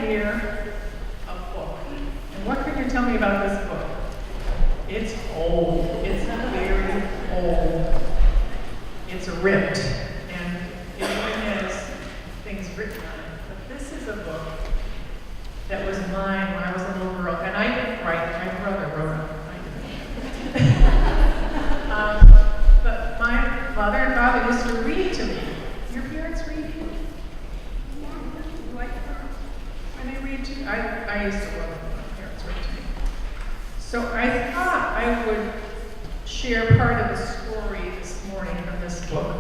here a book. And what can you tell me about this book? It's old. It's very old. It's ripped. And it even has things written on it. But this is a book that was mine when I was a little girl. And I didn't write it. My brother wrote it. But my mother and father used to read to me. Your parents read to you? You like it when they read to you? I used to love it when my parents read to me. So I thought I would share part of the story this morning from this book.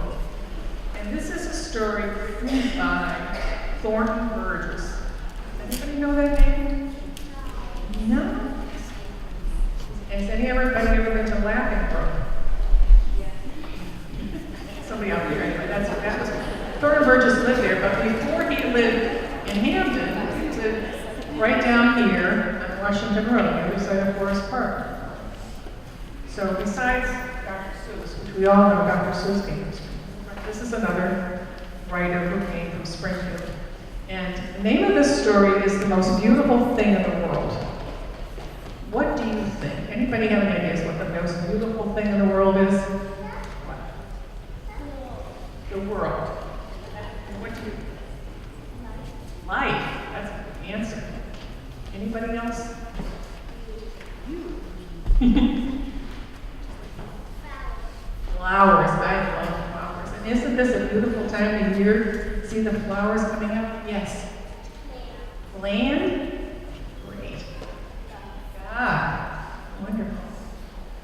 And this is a story written by Thornton Burgess. Anybody know that name? No? Has anybody ever been to Laughing Brook? Somebody out there, anyway. That was Thornton Burgess lived there, but before he lived in Hampton, he lived right down here on Washington Road, on the other side of Forest Park. So besides Dr. Seuss, which we all know Dr. Seuss came from Springfield, this is another writer who came from Springfield. And the name of this story is The Most Beautiful Thing in the World. What do you think? Anybody have any ideas what the most beautiful thing in the world is? What? The world. And what do you? Life. That's a good answer. Anybody else? You. Flowers. I love flowers. And isn't this a beautiful time of year to see the flowers coming up? Yes. Land? Great. God. Wonderful.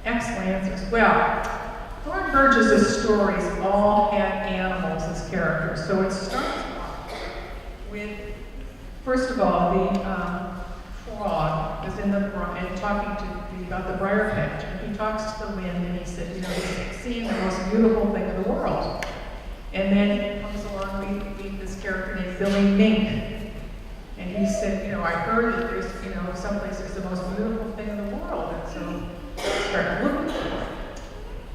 Excellent answers. Well, Thornton Burgess's stories all had animals as characters. So it starts off with, first of all, the frog is in the and talking to me about the briar patch. And he talks to the wind and he said, he's seeing the most beautiful thing in the world. And then he comes along, we meet this character named Billy Mink. And he said, I heard that there's, someplace there's the most beautiful thing in the world. And so I started looking for it.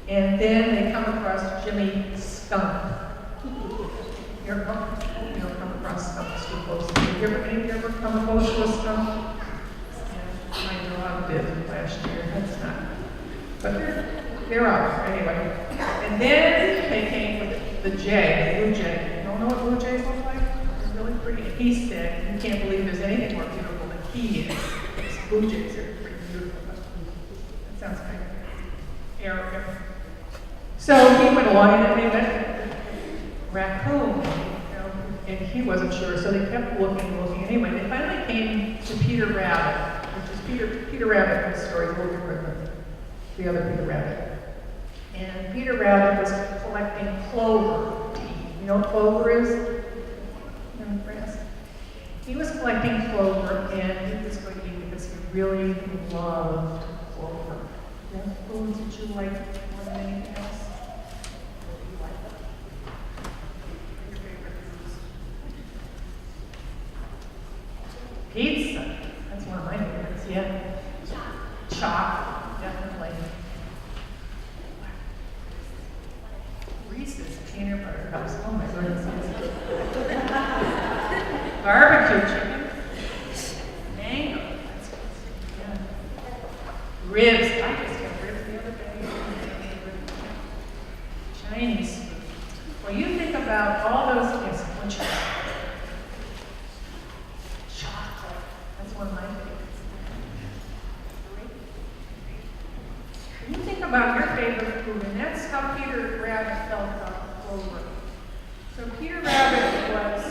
And then they come across Jimmy Skunk. You don't come across skunks too close. Have you ever come close to a skunk? Yeah, my dog did last year. That's not. But they're out anyway. And then they came with the jay, the blue jay. You don't know what blue jays look like? They're really pretty. And he said, you can't believe there's anything more beautiful than he is. These blue jays are pretty beautiful. But that sounds kind of arrogant. So he went along and they met raccoon, and he wasn't sure, so they kept looking. Anyway, they finally came to Peter Rabbit, which is Peter Rabbit in the story is a little different than the other Peter Rabbit. And Peter Rabbit was collecting clover. You know what clover is? Grass. He was collecting clover, and he was going to eat because he really loved clover. What foods did you like more than anything else? Pizza. That's one of my favorites, yeah. Chocolate, definitely. Reese's peanut butter cups. Oh my goodness. Barbecue chicken. Mango. That's good. Yeah. Ribs. I just got ribs the other day. Chinese food. Well, you think about all those things. One of my favorites. You think about your favorite food, and that's how Peter Rabbit felt about clover. So Peter Rabbit was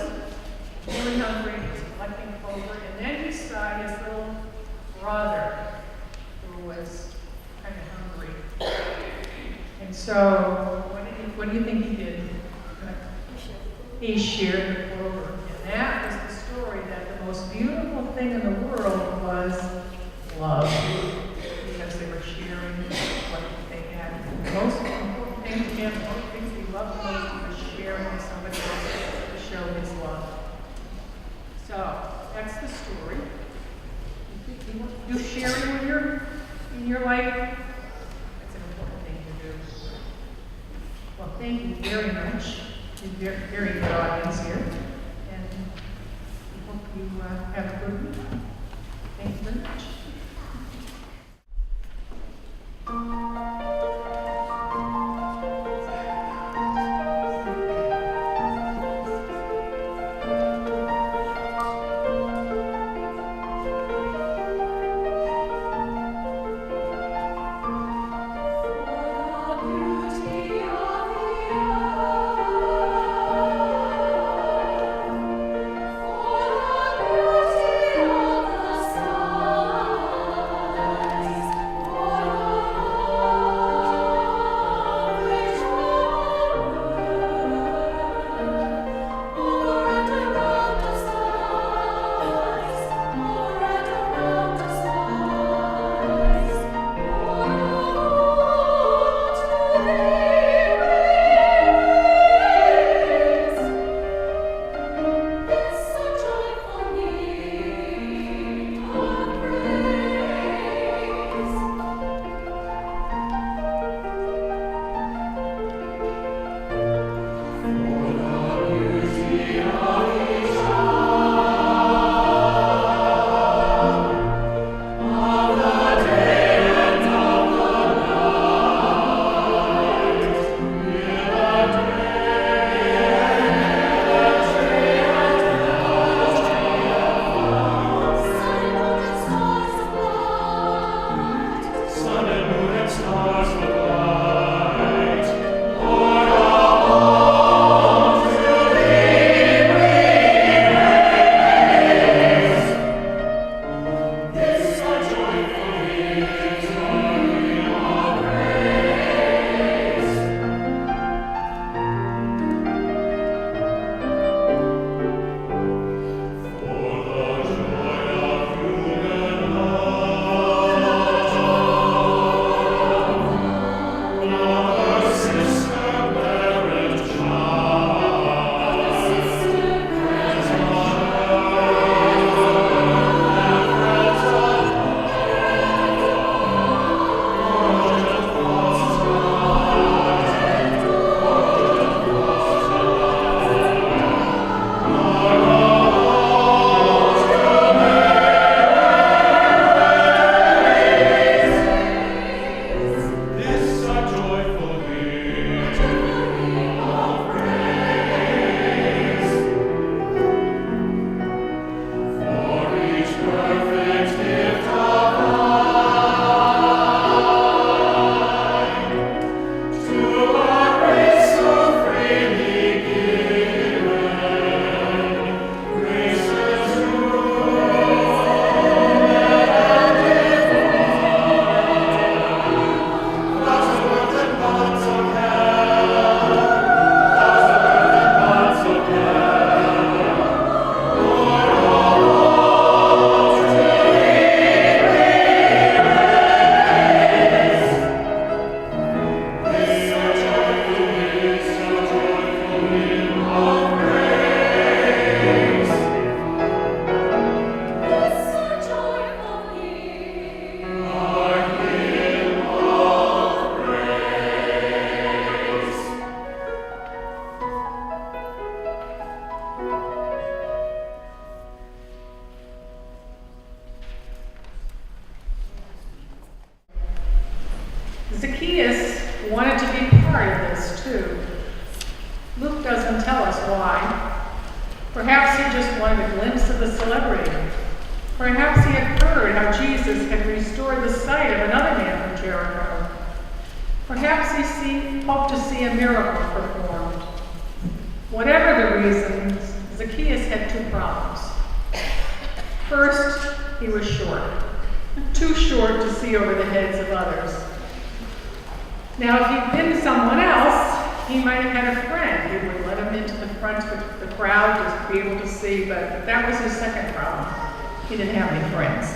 really hungry, he was collecting clover, and then he saw his little brother who was kind of hungry. And so, what do you think he did? He shared the clover. And that was the story that the most beautiful thing in the world was love. Because they were sharing what they had. The most important thing, again, one of the things we love the most is sharing with somebody else to show his love. So, that's the story. You sharing in your life, that's an important thing to do. Well, thank you very much. You're a very good audience here. And we hope you have a good week. Thank you very much. Zacchaeus wanted to be part of this too. Luke doesn't tell us why. Perhaps he just wanted a glimpse of the celebrity. Perhaps he had heard how Jesus had restored the sight of another man from Jericho. Perhaps he hoped to see a miracle performed. Whatever the reasons, Zacchaeus had two problems. First, he was short. Too short to see over the heads of others. Now, if he'd been someone else, he might have had a friend who would let him into the front of the crowd to be able to see, but that was his second problem. He didn't have any friends.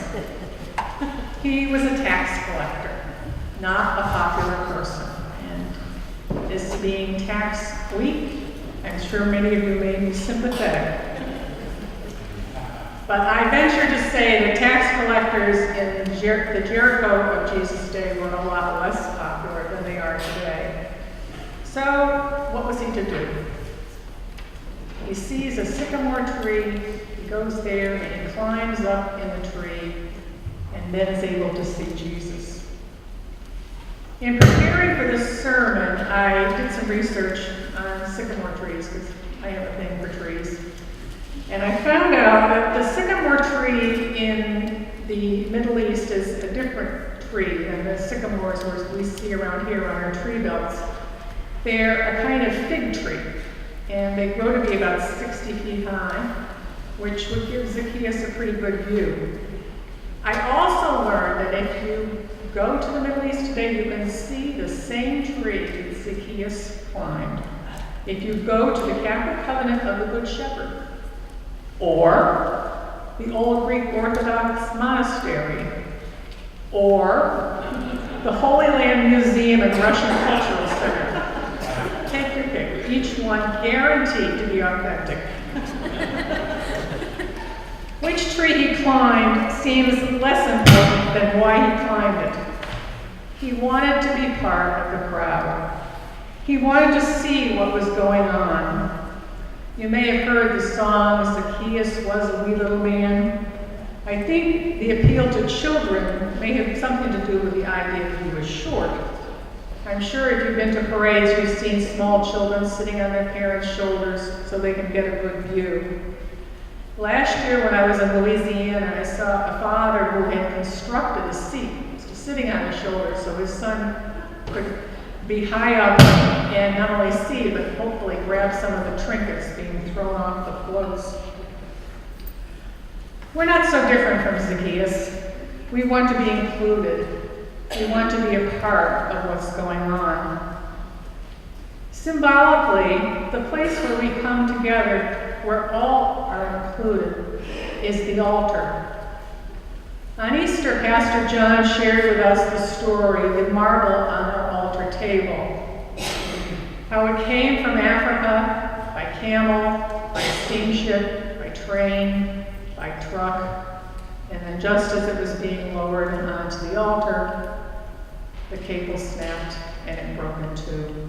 He was a tax collector, not a popular person. And this being tax week, I'm sure many of you may be sympathetic. But I venture to say that tax collectors in the Jericho of Jesus' day were a lot less popular than they are today. So, what was he to do? He sees a sycamore tree, he goes there and he climbs up in the tree and then is able to see Jesus. In preparing for this sermon, I did some research on sycamore trees because I have a thing for trees. And I found out that the sycamore tree in the Middle East is a different tree than the sycamores we see around here on our tree belts. They're a kind of fig tree, and they grow to be about 60 feet high, which would give Zacchaeus a pretty good view. I also learned that if you go to the Middle East today, you can see the same tree that Zacchaeus climbed. If you go to the Catholic Covenant of the Good Shepherd, or the old Greek Orthodox monastery, or the Holy Land Museum and Russian Cultural Center. Take your pick. Each one guaranteed to be authentic. Which tree he climbed seems less important than why he climbed it. He wanted to be part of the crowd. He wanted to see what was going on. You may have heard the song, Zacchaeus was a wee little man. I think the appeal to children may have something to do with the idea that he was short. I'm sure if you've been to parades, you've seen small children sitting on their parents' shoulders so they can get a good view. Last year when I was in Louisiana, I saw a father who had constructed a seat, sitting on his shoulder so his son could be high up and not only see, but hopefully grab some of the trinkets being thrown off the floats. We're not so different from Zacchaeus. We want to be included. We want to be a part of what's going on. Symbolically, the place where we come together, where all are included, is the altar. On Easter, Pastor John shared with us the story of the marble on our altar table. How it came from Africa by camel, by steamship, by train, by truck, and then just as it was being lowered onto the altar, the cable snapped and it broke in two.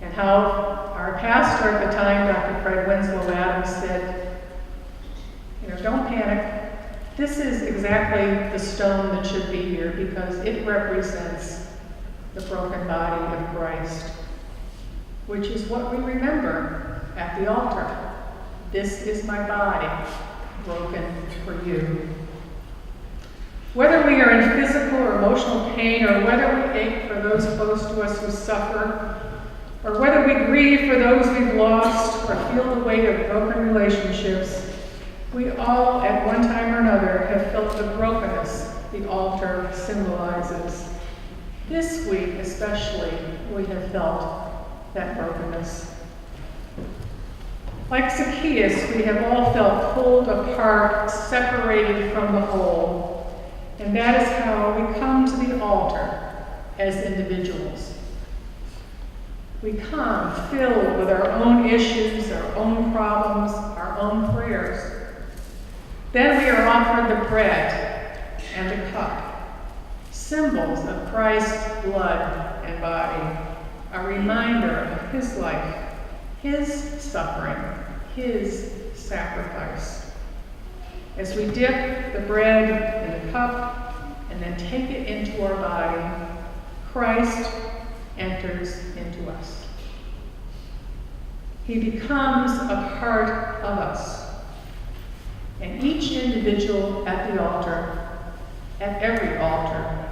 And how our pastor at the time, Dr. Fred Winslow Adams, said, don't panic. This is exactly the stone that should be here because it represents the broken body of Christ, which is what we remember at the altar. This is my body, broken for you. Whether we are in physical or emotional pain, or whether we ache for those close to us who suffer, or whether we grieve for those we've lost, or feel the weight of broken relationships, we all, at one time or another, have felt the brokenness the altar symbolizes. This week, especially, we have felt that brokenness. Like Zacchaeus, we have all felt pulled apart, separated from the whole. And that is how we come to the altar as individuals. We come filled with our own issues, our own problems, our own prayers. Then we are offered the bread and the cup, symbols of Christ's blood and body, a reminder of his life, his suffering, his sacrifice. As we dip the bread in the cup and then take it into our body, Christ enters into us. He becomes a part of us. And each individual at the altar, at every altar,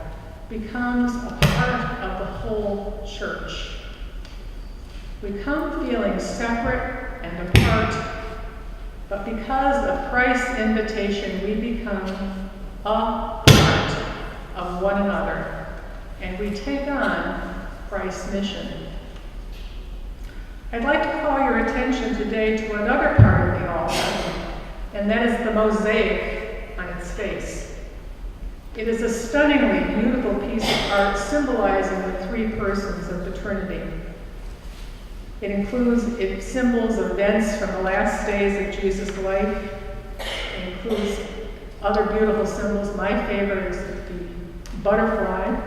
becomes a part of the whole church. We come feeling separate and apart, but because of Christ's invitation, we become a part of one another, and we take on Christ's mission. I'd like to call your attention today to another part of the altar, and that is the mosaic on its face. It is a stunningly beautiful piece of art symbolizing the three persons of the Trinity. It includes symbols of events from the last days of Jesus' life. It includes other beautiful symbols. My favorite is the butterfly.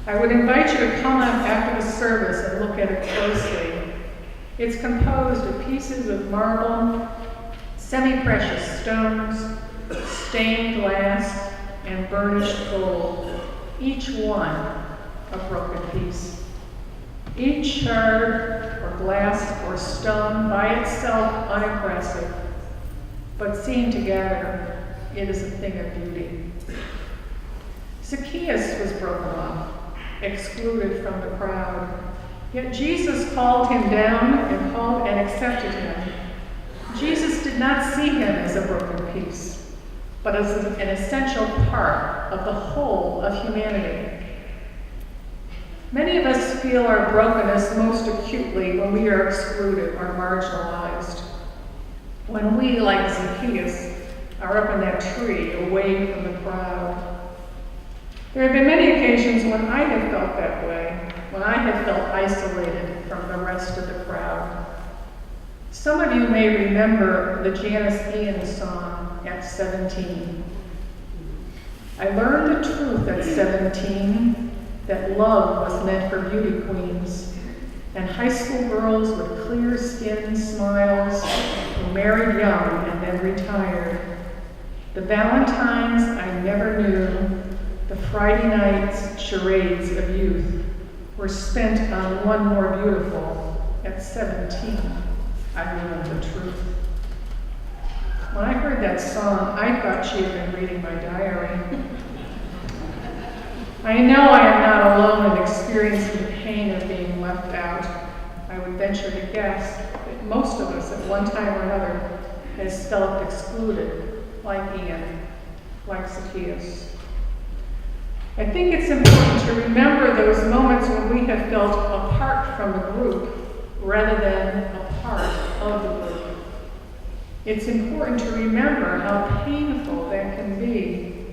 I would invite you to come up after the service and look at it closely. It's composed of pieces of marble, semi-precious stones, stained glass, and burnished gold, each one a broken piece. Each shard or glass or stone by itself unimpressive, but seen together, it is a thing of beauty. Zacchaeus was broken off, excluded from the crowd, yet Jesus called him down and accepted him. Jesus did not see him as a broken piece, but as an essential part of the whole of humanity. Many of us feel our brokenness most acutely when we are excluded or marginalized. When we, like Zacchaeus, are up in that tree away from the crowd. There have been many occasions when I have felt that way, when I have felt isolated from the rest of the crowd. Some of you may remember the Janice Ian song, At 17. I learned the truth at 17, that love was meant for beauty queens and high school girls with clear skin smiles who married young and then retired. The Valentines I never knew, the Friday nights charades of youth were spent on one more beautiful. At 17, I learned the truth. When I heard that song, I thought she had been reading my diary. I know I am not alone in experiencing the pain of being left out. I would venture to guess that most of us at one time or another has felt excluded, like Ian, like Zacchaeus. I think it's important to remember those moments when we have felt apart from the group rather than a part of the group. It's important to remember how painful that can be,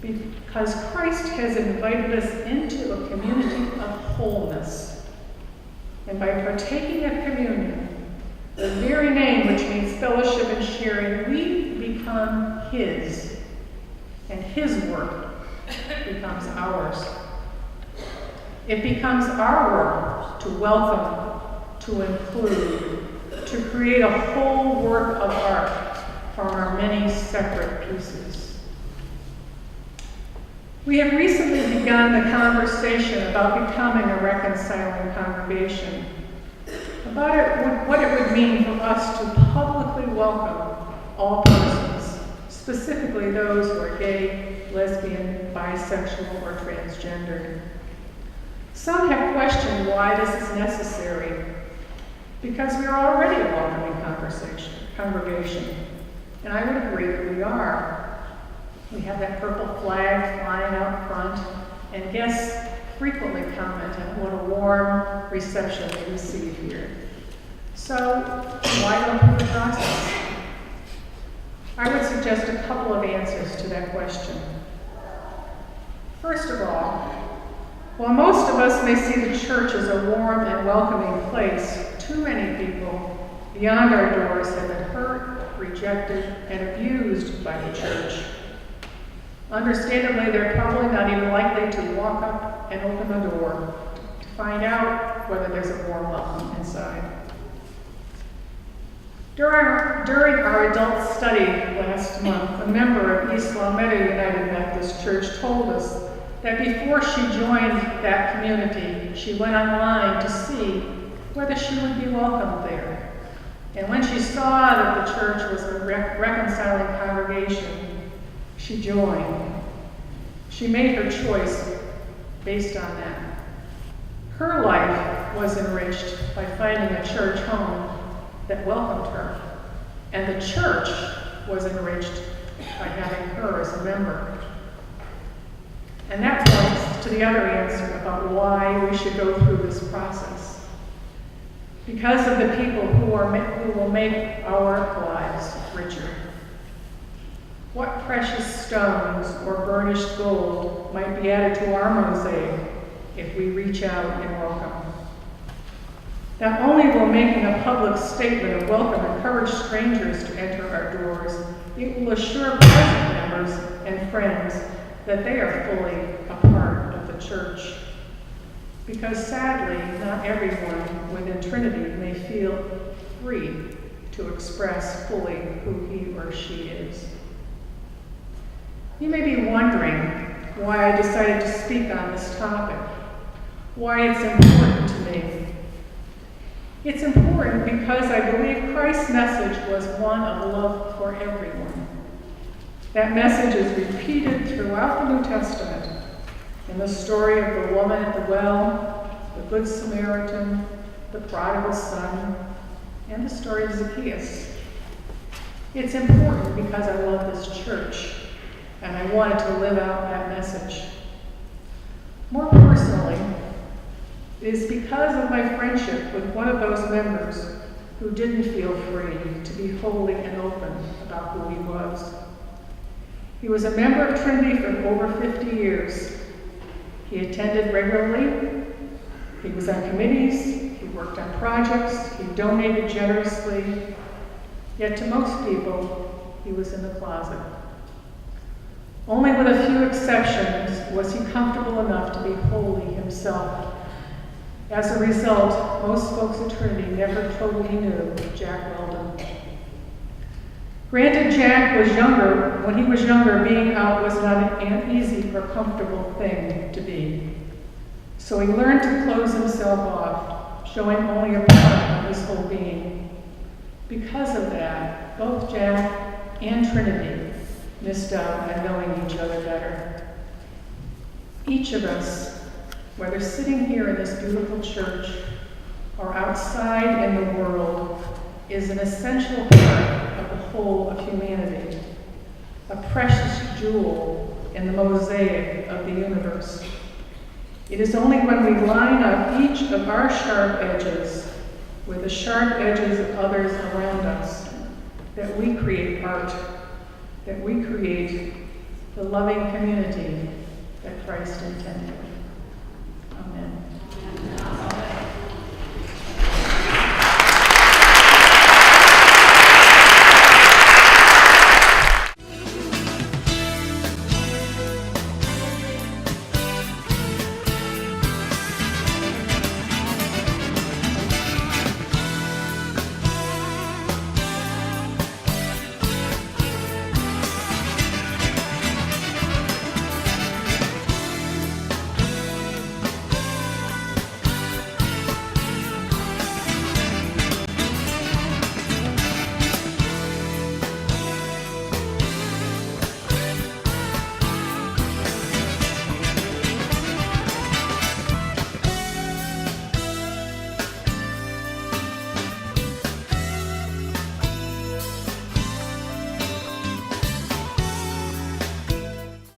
because Christ has invited us into a community of wholeness. And by partaking of communion, the very name which means fellowship and sharing, we become His, and His work becomes ours. It becomes our work to welcome, to include, to create a whole work of art from our many separate pieces. We have recently begun the conversation about becoming a reconciling congregation, about what it would mean for us to publicly welcome all persons, specifically those who are gay, lesbian, bisexual, or transgendered. Some have questioned why this is necessary, because we are already a welcoming congregation, and I would agree that we are. We have that purple flag flying out front, and guests frequently comment on what a warm reception they receive here. So, why go through the process? I would suggest a couple of answers to that question. First of all, while most of us may see the church as a warm and welcoming place, too many people beyond our doors have been hurt, rejected, and abused by the church. Understandably, they're probably not even likely to walk up and open the door to find out whether there's a warm welcome inside. During our adult study last month, a member of East Lometta United Methodist Church told us that before she joined that community, she went online to see whether she would be welcomed there. And when she saw that the church was a reconciling congregation, she joined. She made her choice based on that. Her life was enriched by finding a church home that welcomed her, and the church was enriched by having her as a member. And that points to the other answer about why we should go through this process. Because of the people who will make our lives richer. What precious stones or burnished gold might be added to our mosaic if we reach out and welcome? Not only will making a public statement of welcome encourage strangers to enter our doors, it will assure present members and friends that they are fully a part of the church. Because sadly, not everyone within Trinity may feel free to express fully who he or she is. You may be wondering why I decided to speak on this topic, why it's important to me. It's important because I believe Christ's message was one of love for everyone. That message is repeated throughout the New Testament in the story of the woman at the well, the Good Samaritan, the prodigal son, and the story of Zacchaeus. It's important because I love this church and I wanted to live out that message. More personally, it is because of my friendship with one of those members who didn't feel free to be holy and open about who he was. He was a member of Trinity for over 50 years. He attended regularly, he was on committees, he worked on projects, he donated generously, yet to most people, he was in the closet. Only with a few exceptions was he comfortable enough to be holy himself. As a result, most folks at Trinity never totally knew Jack Weldon. Granted, Jack was younger. When he was younger, being out was not an easy or comfortable thing to be. So he learned to close himself off, showing only a part of his whole being. Because of that, both Jack and Trinity missed out on knowing each other better. Each of us, whether sitting here in this beautiful church or outside in the world, is an essential part of the whole of humanity, a precious jewel in the mosaic of the universe. It is only when we line up each of our sharp edges with the sharp edges of others around us that we create art, that we create the loving community